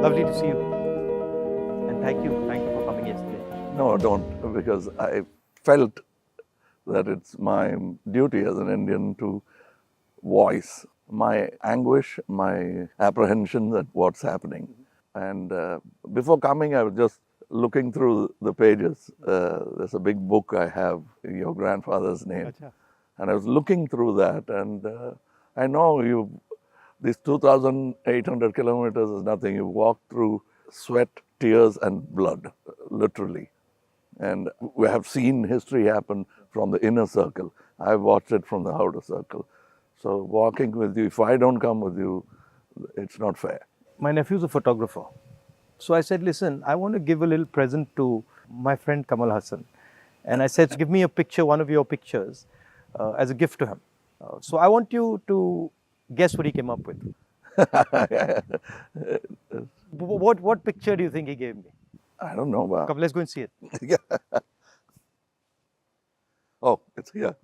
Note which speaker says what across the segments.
Speaker 1: Lovely to see you. And thank you for coming yesterday.
Speaker 2: No, don't, because I felt that it's my duty as an Indian to voice my anguish, my apprehension at what's happening. And before coming, I was just looking through the pages. There's a big book I have in your grandfather's name.
Speaker 1: Acha.
Speaker 2: And I was looking through that, and I know these 2,800 kilometers is nothing. You walk through sweat, tears, and blood, literally. And we have seen history happen from the inner circle. I've watched it from the outer circle. So walking with you, if I don't come with you, it's not fair.
Speaker 1: My nephew's a photographer. So I said, listen, I want to give a little present to my friend Kamal Haasan. And I said, give me a picture, one of your pictures, as a gift to him. So I want you to guess what he came up with. What picture do you think he gave me?
Speaker 2: I don't know.
Speaker 1: Come, let's go and see it.
Speaker 2: Yeah. Oh, it's here.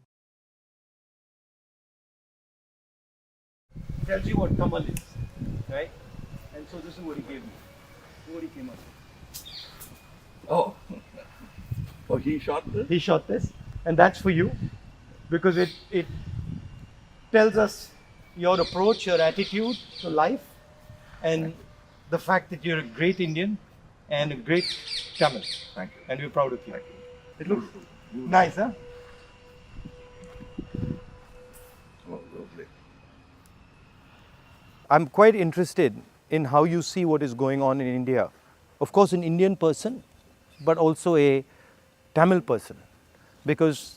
Speaker 1: Tells you what Kamal is, right? And so this is what he gave me. What he came up with.
Speaker 2: Oh. Oh, he shot this?
Speaker 1: He shot this, and that's for you, because it tells us your approach, your attitude to life, and the fact that you're a great Indian and a great Tamil.
Speaker 2: Thank you.
Speaker 1: And we're proud of you.
Speaker 2: Thank you.
Speaker 1: It looks nice, huh?
Speaker 2: Oh, lovely.
Speaker 1: I'm quite interested in how you see what is going on in India. Of course, an Indian person, but also a Tamil person, because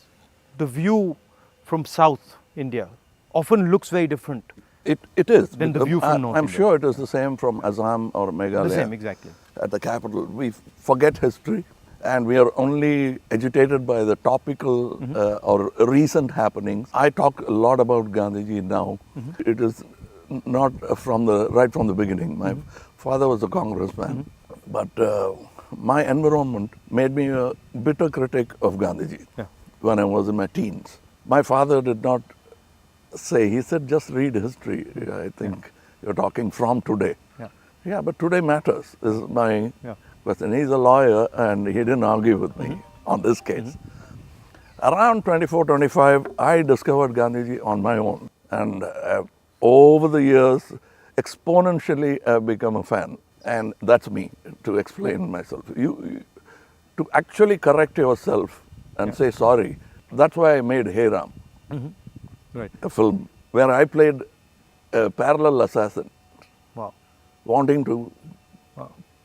Speaker 1: the view from South India often looks very different.
Speaker 2: It is.
Speaker 1: Then the view from North
Speaker 2: I'm
Speaker 1: India.
Speaker 2: sure it is the same from Assam or Meghalaya.
Speaker 1: The same, exactly.
Speaker 2: At the capital. We forget history, and we are only agitated by the topical or recent happenings. I talk a lot about Gandhiji now. It is not right from the beginning. My father was a congressman, but my environment made me a bitter critic of Gandhiji when I was in my teens. My father did not say, he said, just read history. I think you're talking from today. Yeah, but today matters, is my question. He's a lawyer, and he didn't argue with me on this case. Around 24, 25, I discovered Gandhiji on my own. And over the years, exponentially, I've become a fan. And that's me, to explain myself. To actually correct yourself and say sorry, that's why I made Hey Ram,
Speaker 1: Right.
Speaker 2: a film where I played a parallel assassin,
Speaker 1: Wow.
Speaker 2: wanting to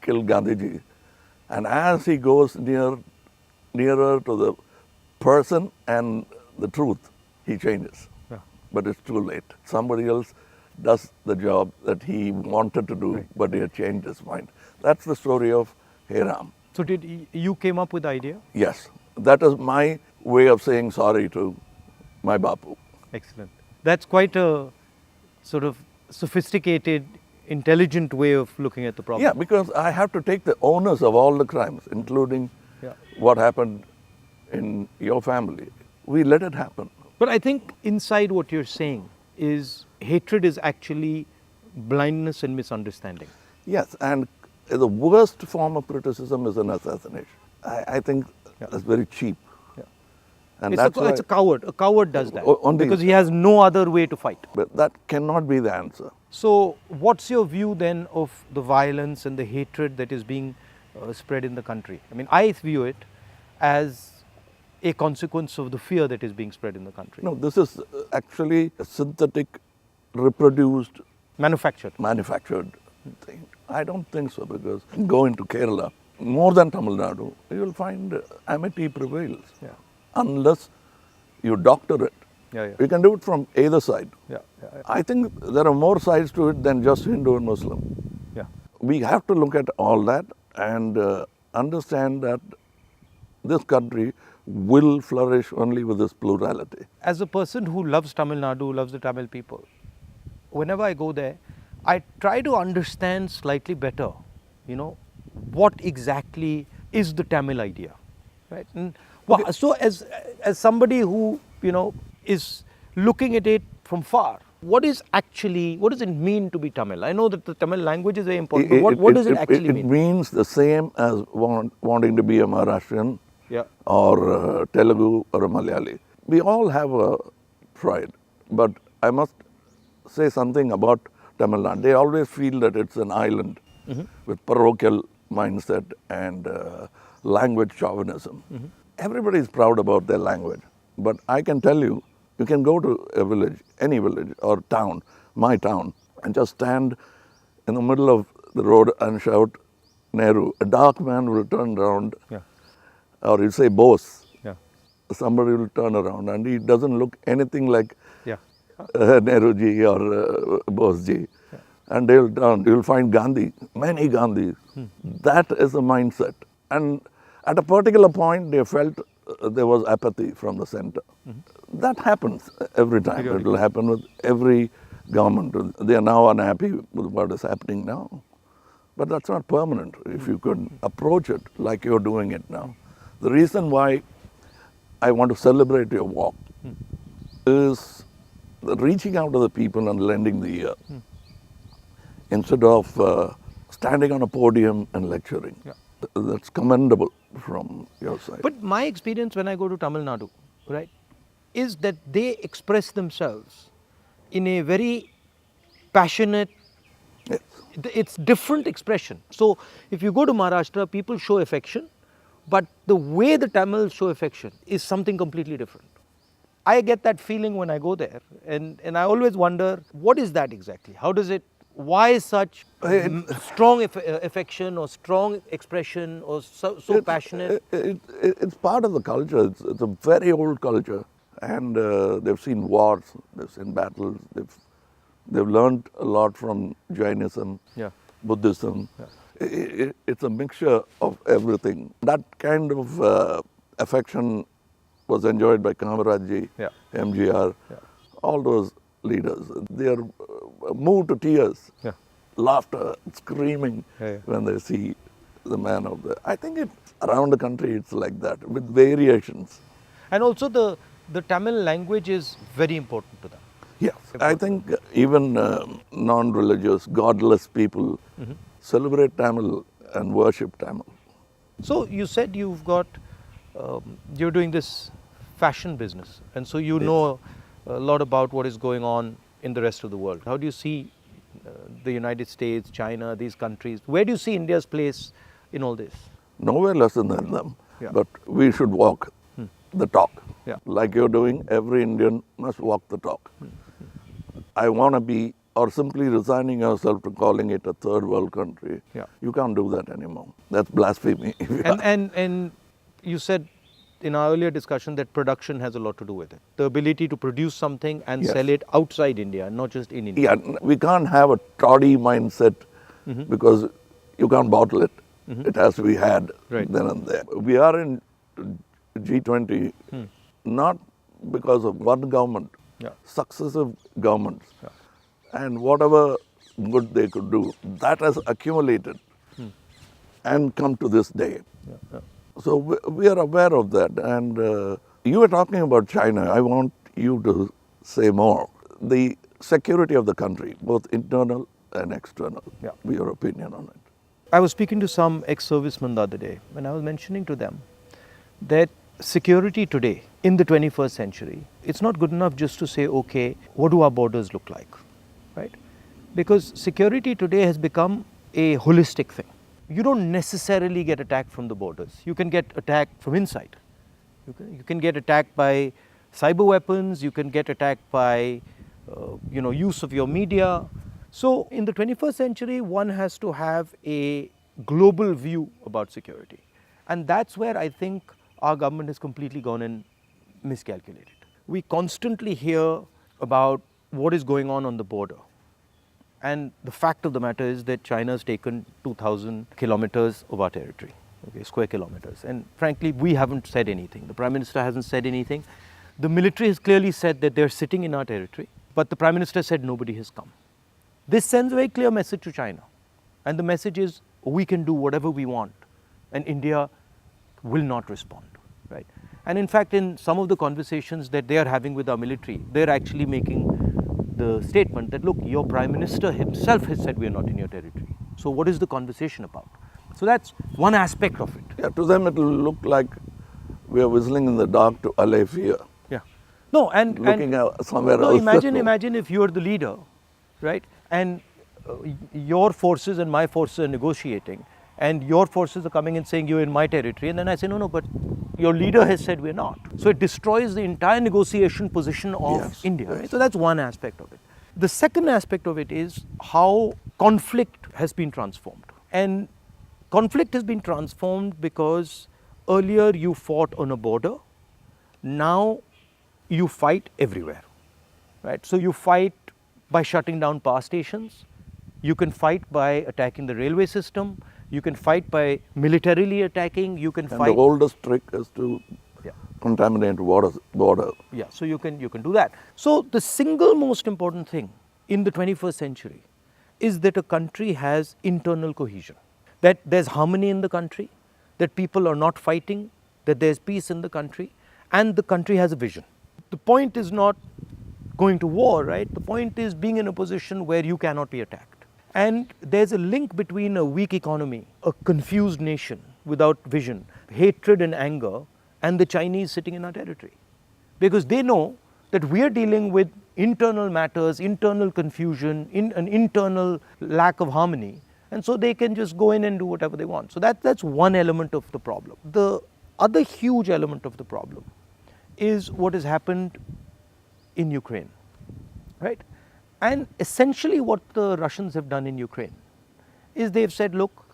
Speaker 2: kill Gandhiji. And as he goes nearer to the person and the truth, he changes.
Speaker 1: Yeah.
Speaker 2: But it's too late. Somebody else does the job that he wanted to do, but he had changed his mind. That's the story of Hey Ram.
Speaker 1: So you came up with the idea?
Speaker 2: Yes, that is my way of saying sorry to my Bapu.
Speaker 1: Excellent. That's quite a sort of sophisticated, intelligent way of looking at the problem.
Speaker 2: Yeah, because I have to take the onus of all the crimes, including what happened in your family. We let it happen.
Speaker 1: But I think inside what you're saying is hatred is actually blindness and misunderstanding.
Speaker 2: Yes, and the worst form of criticism is an assassination. I think that's very cheap. And
Speaker 1: It's a coward. A coward does that
Speaker 2: only,
Speaker 1: because he has no other way to fight.
Speaker 2: But that cannot be the answer.
Speaker 1: So what's your view then of the violence and the hatred that is being spread in the country? I mean, I view it as a consequence of the fear that is being spread in the country.
Speaker 2: No, this is actually a synthetic, reproduced,
Speaker 1: Manufactured
Speaker 2: thing. I don't think so, because go into Kerala, more than Tamil Nadu, you will find amity prevails. Unless you doctor it. You can do it from either side. I think there are more sides to it than just Hindu and Muslim. We have to look at all that and understand that this country will flourish only with this plurality.
Speaker 1: As a person who loves Tamil Nadu, loves the Tamil people, whenever I go there, I try to understand slightly better, what exactly is the Tamil idea, right? And so as somebody who, is looking at it from far, what does it mean to be Tamil? I know that the Tamil language is very important, but what does it actually mean?
Speaker 2: It means the same as wanting to be a Maharashtrian or Telugu or a Malayali. We all have a pride, but I must say something about Tamil Nadu. They always feel that it's an island with parochial mindset and language chauvinism. Everybody is proud about their language, but I can tell you, you can go to a village, any village or town, my town, and just stand in the middle of the road and shout Nehru. A dark man will turn around, or he'll say Bose. Somebody will turn around and he doesn't look anything like Nehru ji or Bose ji. And they'll turn, you'll find Gandhi, many Gandhis. That is the mindset. And at a particular point, they felt there was apathy from the center. That happens every time. It will happen with every government. They are now unhappy with what is happening now. But that's not permanent if you could approach it like you're doing it now. The reason why I want to celebrate your walk is reaching out to the people and lending the ear instead of standing on a podium and lecturing. That's commendable from your side.
Speaker 1: But my experience when I go to Tamil Nadu, right, is that they express themselves in a very passionate, it's different expression. So if you go to Maharashtra, people show affection, but the way the Tamils show affection is something completely different. I get that feeling when I go there, and I always wonder, what is that exactly? How does it, why such strong affection or strong expression or so passionate?
Speaker 2: It's part of the culture. It's a very old culture, and they've seen wars, they've seen battles, they've learned a lot from Jainism, Buddhism. It's a mixture of everything. That kind of affection was enjoyed by Kamaraj, MGR, all those leaders. They are moved to tears, laughter, screaming when they see the man of the... I think around the country it's like that, with variations.
Speaker 1: And also the Tamil language is very important to them.
Speaker 2: Yes, I think even non-religious, godless people celebrate Tamil and worship Tamil.
Speaker 1: So you said you've got, you're doing this fashion business, and so you know a lot about what is going on in the rest of the world. How do you see the United States, China, these countries? Where do you see India's place in all this?
Speaker 2: Nowhere less than them, but we should walk the talk. Like you're doing, every Indian must walk the talk. I want to be, or simply resigning yourself to calling it a third world country. You can't do that anymore. That's blasphemy.
Speaker 1: And you said in our earlier discussion that production has a lot to do with it. The ability to produce something and sell it outside India, not just in India.
Speaker 2: We can't have a toddy mindset because you can't bottle it. It has to be had then and there. We are in G20 not because of one government, successive governments. And whatever good they could do, that has accumulated and come to this day. So we are aware of that. And you were talking about China. I want you to say more. The security of the country, both internal and external. Your opinion on it.
Speaker 1: I was speaking to some ex-servicemen the other day, and I was mentioning to them that security today in the 21st century, it's not good enough just to say, okay, what do our borders look like, right? Because security today has become a holistic thing. You don't necessarily get attacked from the borders. You can get attacked from inside. You can get attacked by cyber weapons. You can get attacked by, use of your media. So in the 21st century, one has to have a global view about security. And that's where I think our government has completely gone and miscalculated. We constantly hear about what is going on the border. And the fact of the matter is that China has taken 2,000 kilometers of our territory, square kilometers. And frankly, we haven't said anything. The Prime Minister hasn't said anything. The military has clearly said that they're sitting in our territory, but the Prime Minister said nobody has come. This sends a very clear message to China. And the message is, we can do whatever we want, and India will not respond, right? And in fact, in some of the conversations that they are having with our military, they're actually making the statement that, look, your Prime Minister himself has said we are not in your territory. So what is the conversation about? So that's one aspect of it.
Speaker 2: Yeah, to them it will look like we are whistling in the dark to allay fear.
Speaker 1: Yeah. No, and
Speaker 2: Looking somewhere
Speaker 1: no,
Speaker 2: else.
Speaker 1: imagine if you're the leader, right? And your forces and my forces are negotiating, and your forces are coming and saying you're in my territory, and then I say no, but your leader has said we're not. So it destroys the entire negotiation position of
Speaker 2: Yes,
Speaker 1: India.
Speaker 2: yes.
Speaker 1: Right? So that's one aspect of it. The second aspect of it is how conflict has been transformed. And conflict has been transformed because earlier you fought on a border, now you fight everywhere. Right? So you fight by shutting down power stations, you can fight by attacking the railway system, you can fight by militarily attacking, you can
Speaker 2: And
Speaker 1: fight.
Speaker 2: the oldest trick is to
Speaker 1: Yeah.
Speaker 2: contaminate border.
Speaker 1: Yeah, so you can do that. So the single most important thing in the 21st century is that a country has internal cohesion, that there's harmony in the country, that people are not fighting, that there's peace in the country, and the country has a vision. The point is not going to war, right? The point is being in a position where you cannot be attacked. And there's a link between a weak economy, a confused nation without vision, hatred and anger, and the Chinese sitting in our territory. Because they know that we are dealing with internal matters, internal confusion, an internal lack of harmony, and so they can just go in and do whatever they want. So that's one element of the problem. The other huge element of the problem is what has happened in Ukraine, right? And essentially what the Russians have done in Ukraine is they've said, look,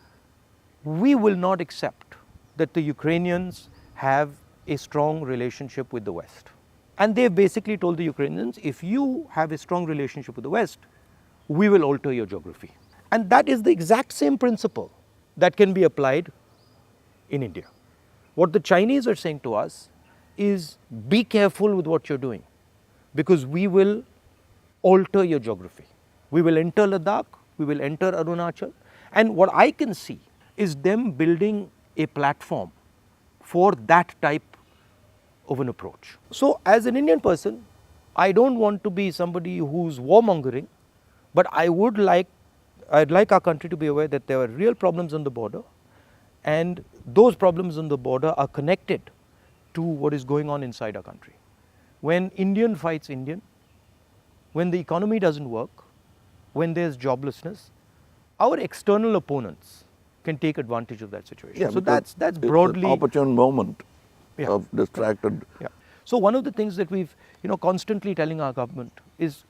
Speaker 1: we will not accept that the Ukrainians have a strong relationship with the West. And they've basically told the Ukrainians, if you have a strong relationship with the West, we will alter your geography. And that is the exact same principle that can be applied in India. What the Chinese are saying to us is, be careful with what you're doing, because we will alter your geography. We will enter Ladakh, we will enter Arunachal, and what I can see is them building a platform for that type of an approach. So as an Indian person, I don't want to be somebody who's warmongering, but I'd like our country to be aware that there are real problems on the border, and those problems on the border are connected to what is going on inside our country. When Indian fights Indian, when the economy doesn't work, when there's joblessness, our external opponents can take advantage of that situation.
Speaker 2: Yeah,
Speaker 1: so
Speaker 2: because
Speaker 1: that's broadly
Speaker 2: it's an opportune moment
Speaker 1: Yeah.
Speaker 2: of distracted.
Speaker 1: Yeah. So one of the things that we've constantly telling our government is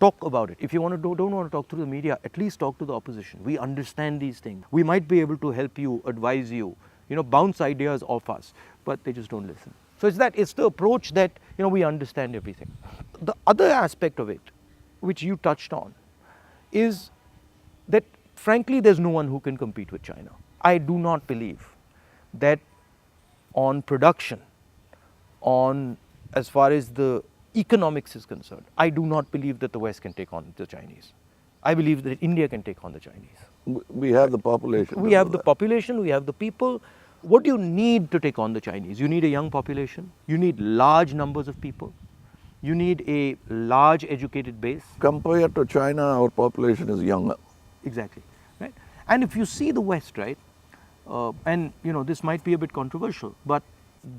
Speaker 1: talk about it. If you don't want to talk through the media, at least talk to the opposition. We understand these things. We might be able to help you, advise you, bounce ideas off us, but they just don't listen. So it's the approach that we understand everything. The other aspect of it, which you touched on, is that frankly there's no one who can compete with China. I do not believe that on production, on as far as the economics is concerned, I do not believe that the West can take on the Chinese. I believe that India can take on the Chinese.
Speaker 2: We have the population.
Speaker 1: We have the population, we have the people. What do you need to take on the Chinese? You need a young population, you need large numbers of people, you need a large educated base.
Speaker 2: Compared to China, our population is younger.
Speaker 1: Exactly, right? And if you see the West, right, and this might be a bit controversial, but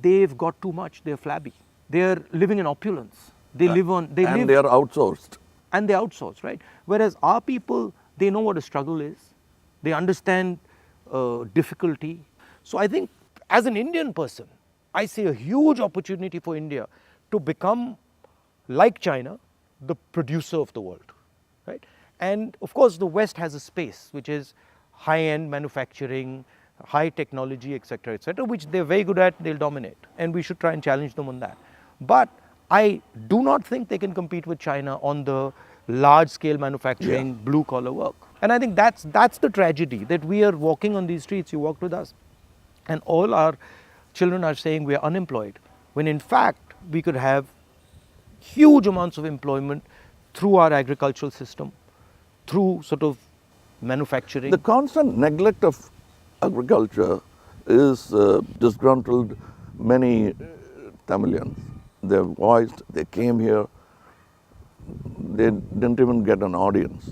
Speaker 1: they've got too much, they're flabby. They're living in opulence. They live on, they
Speaker 2: and
Speaker 1: live.
Speaker 2: they are outsourced.
Speaker 1: And they outsource, right? Whereas our people, they know what a struggle is. They understand difficulty. So I think as an Indian person, I see a huge opportunity for India to become, like China, the producer of the world, right? And of course, the West has a space, which is high-end manufacturing, high technology, etc., which they're very good at, they'll dominate. And we should try and challenge them on that. But I do not think they can compete with China on the large-scale manufacturing, blue-collar work. And I think that's the tragedy, that we are walking on these streets, you walked with us, and all our children are saying we are unemployed, when in fact we could have huge amounts of employment through our agricultural system, through sort of manufacturing.
Speaker 2: The constant neglect of agriculture is disgruntled many Tamilians. They voiced, they came here, they didn't even get an audience.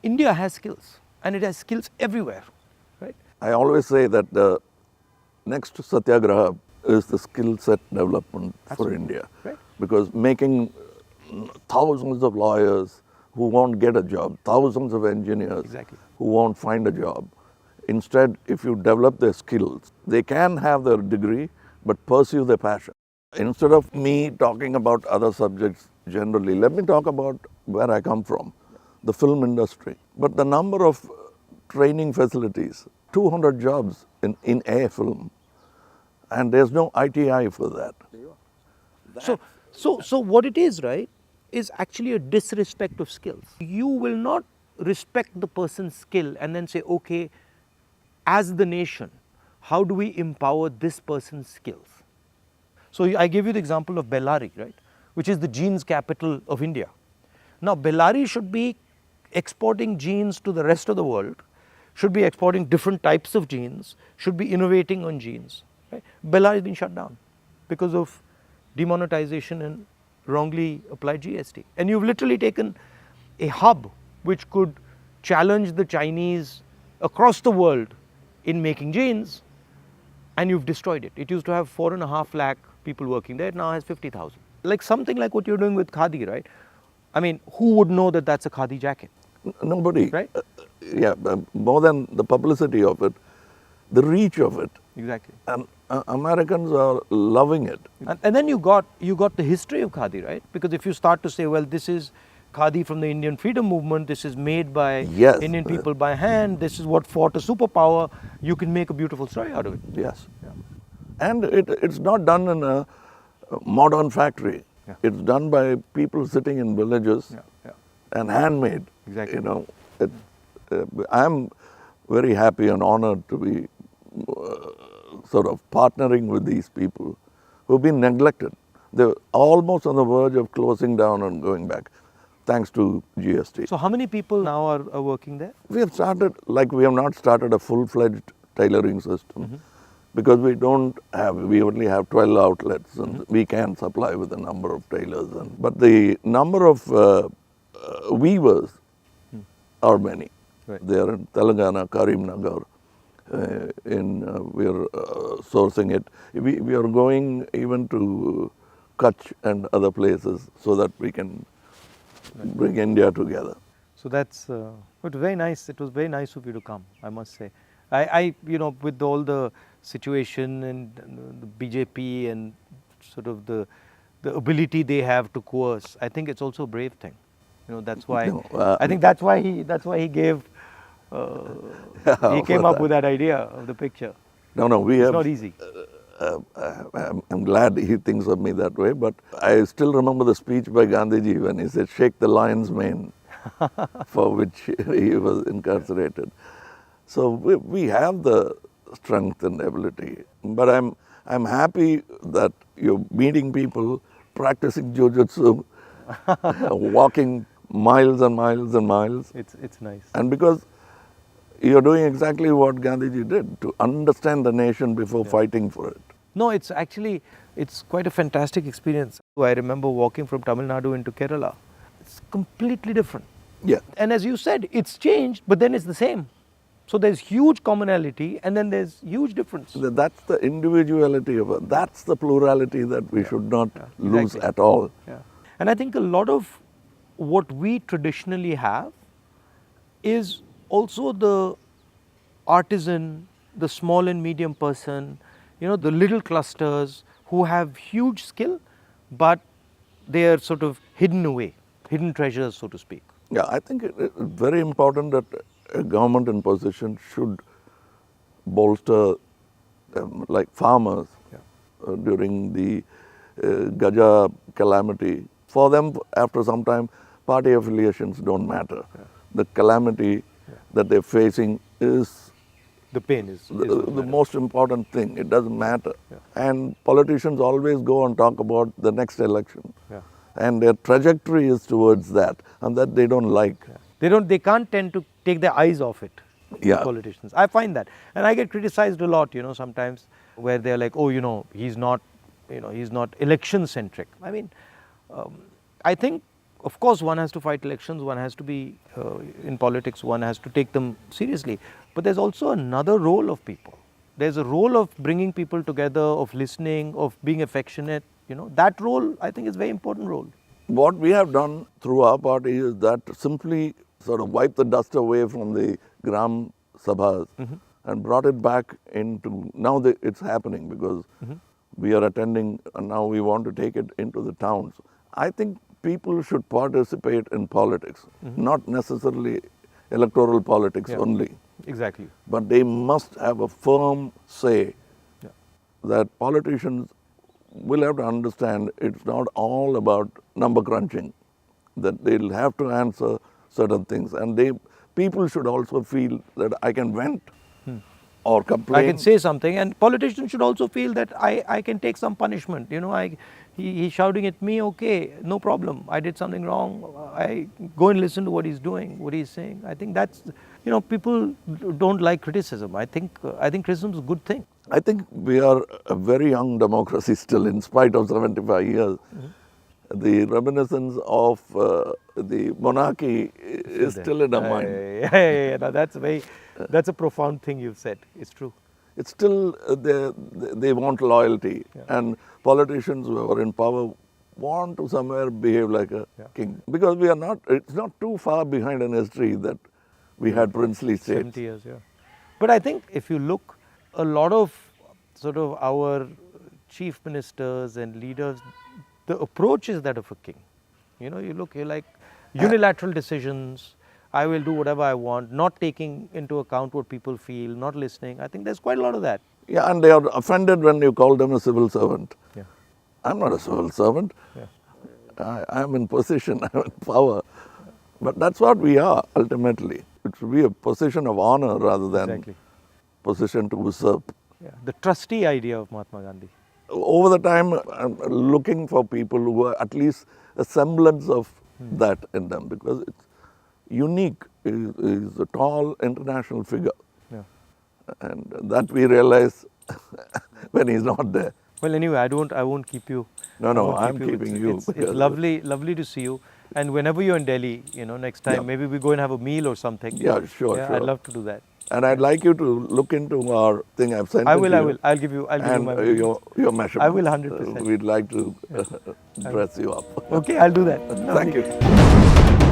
Speaker 1: India has skills, and it has skills everywhere, right?
Speaker 2: I always say that the next Satyagraha is the skill set development for India.
Speaker 1: Right.
Speaker 2: Because making thousands of lawyers who won't get a job, thousands of engineers
Speaker 1: Exactly.
Speaker 2: who won't find a job. Instead, if you develop their skills, they can have their degree but pursue their passion. Instead of me talking about other subjects generally, let me talk about where I come from, the film industry. But the number of training facilities, 200 jobs in a film, and there's no ITI for that.
Speaker 1: So what it is, right, is actually a disrespect of skills. You will not respect the person's skill and then say, okay, as the nation, how do we empower this person's skills? So I gave you the example of Bellary, right, which is the jeans capital of India. Now Bellary should be exporting jeans to the rest of the world, should be exporting different types of jeans, should be innovating on jeans. Right? Bellary has been shut down because of demonetization and wrongly applied GST. And you've literally taken a hub which could challenge the Chinese across the world in making jeans, and you've destroyed it. It used to have 4.5 lakh people working there, it now has 50,000. Like something like what you're doing with Khadi, right? I mean, who would know that that's a Khadi jacket?
Speaker 2: Nobody.
Speaker 1: Right?
Speaker 2: More than the publicity of it, the reach of it.
Speaker 1: Exactly.
Speaker 2: And Americans are loving it.
Speaker 1: And then you got the history of Khadi, right? Because if you start to say, well, this is Khadi from the Indian freedom movement, this is made by
Speaker 2: Yes.
Speaker 1: Indian people by hand, this is what fought a superpower, you can make a beautiful story out of it.
Speaker 2: Yes. And it's not done in a modern factory.
Speaker 1: Yeah.
Speaker 2: It's done by people sitting in villages and handmade.
Speaker 1: Exactly.
Speaker 2: You know, I'm very happy and honored to be sort of partnering with these people who've been neglected. They're almost on the verge of closing down and going back, thanks to GST.
Speaker 1: So how many people now are working there?
Speaker 2: We have not started a full-fledged tailoring system because we only have 12 outlets and we can supply with a number of tailors. But the number of weavers are many.
Speaker 1: Right.
Speaker 2: They are in Telangana, Karimnagar. We are sourcing it. We are going even to Kutch and other places so that we can bring India together.
Speaker 1: So that's it was very nice. It was very nice of you to come, I must say. I with all the situation and the BJP and sort of the ability they have to coerce, I think it's also a brave thing. That's why I think that's why he gave he came up with that idea of the picture.
Speaker 2: It's
Speaker 1: not easy.
Speaker 2: I'm glad he thinks of me that way, but I still remember the speech by Gandhiji when he said, "Shake the lion's mane," for which he was incarcerated. So we have the strength and ability, but I'm happy that you're meeting people, practicing jujutsu, walking miles and miles and miles.
Speaker 1: It's nice.
Speaker 2: And because you're doing exactly what Gandhiji did, to understand the nation before fighting for it.
Speaker 1: No, it's quite a fantastic experience. I remember walking from Tamil Nadu into Kerala. It's completely different.
Speaker 2: Yeah.
Speaker 1: And as you said, it's changed, but then it's the same. So there's huge commonality and then there's huge difference.
Speaker 2: That's the individuality of it. That's the plurality that we should not lose at all.
Speaker 1: Yeah. And I think a lot of what we traditionally have is also the artisan, the small and medium person, the little clusters who have huge skill, but they are sort of hidden away, hidden treasures, so to speak.
Speaker 2: Yeah, I think it's very important that a government in position should bolster like farmers during the Gaja calamity. For them, after some time, party affiliations don't matter. The calamity that they're facing is
Speaker 1: the pain is
Speaker 2: the most important thing. It doesn't matter. And politicians always go and talk about the next election. And their trajectory is towards that, and that they don't like.
Speaker 1: They can't tend to take their eyes off it, politicians. I find that. And I get criticized a lot, sometimes, where they're like, oh, he's not election centric. I mean, I think of course, one has to fight elections, one has to be in politics, one has to take them seriously. But there's also another role of people. There's a role of bringing people together, of listening, of being affectionate. You know, that role, I think, is a very important role.
Speaker 2: What we have done through our party is that simply sort of wipe the dust away from the Gram Sabhas and brought it back into, now it's happening because we are attending and now we want to take it into the towns. I think people should participate in politics, not necessarily electoral politics only.
Speaker 1: Exactly.
Speaker 2: But they must have a firm say that politicians will have to understand it's not all about number crunching, that they'll have to answer certain things. And people should also feel that I can vent or complain.
Speaker 1: I can say something, and politicians should also feel that I can take some punishment. You know, he's shouting at me, okay, no problem. I did something wrong. I go and listen to what he's doing, what he's saying. I think that's, you know, people don't like criticism. I think criticism is a good thing.
Speaker 2: I think we are a very young democracy still, in spite of 75 years. The reminiscence of the monarchy is still in our mind.
Speaker 1: No, that's a profound thing you've said. It's true.
Speaker 2: It's still, they want loyalty. And politicians who are in power want to somewhere behave like a king. Because it's not too far behind in history that we had princely states.
Speaker 1: 70 years, yeah. But I think if you look, a lot of sort of our chief ministers and leaders, the approach is that of a king. You know, you're like unilateral decisions. I will do whatever I want, not taking into account what people feel, not listening. I think there's quite a lot of that.
Speaker 2: Yeah, and they are offended when you call them a civil servant.
Speaker 1: Yeah.
Speaker 2: I'm not a civil servant.
Speaker 1: Yeah.
Speaker 2: I'm in position, I'm in power. But that's what we are, ultimately. It should be a position of honor rather than position to usurp.
Speaker 1: Yeah. The trustee idea of Mahatma Gandhi.
Speaker 2: Over the time, I'm looking for people who are at least a semblance of that in them, because it's unique. He's a tall international figure.
Speaker 1: Yeah.
Speaker 2: And that we realize when he's not there.
Speaker 1: Well, anyway, I won't keep you.
Speaker 2: No, I'm keeping you.
Speaker 1: It's lovely to see you. And whenever you're in Delhi, you know, next time, maybe we go and have a meal or something.
Speaker 2: Yeah, sure.
Speaker 1: I'd love to do that.
Speaker 2: And I'd like you to look into our thing I've sent.
Speaker 1: I will. I'll give you my
Speaker 2: your measurements.
Speaker 1: I will 100%.
Speaker 2: We'd like to dress you up.
Speaker 1: Okay, I'll do that.
Speaker 2: Thank you.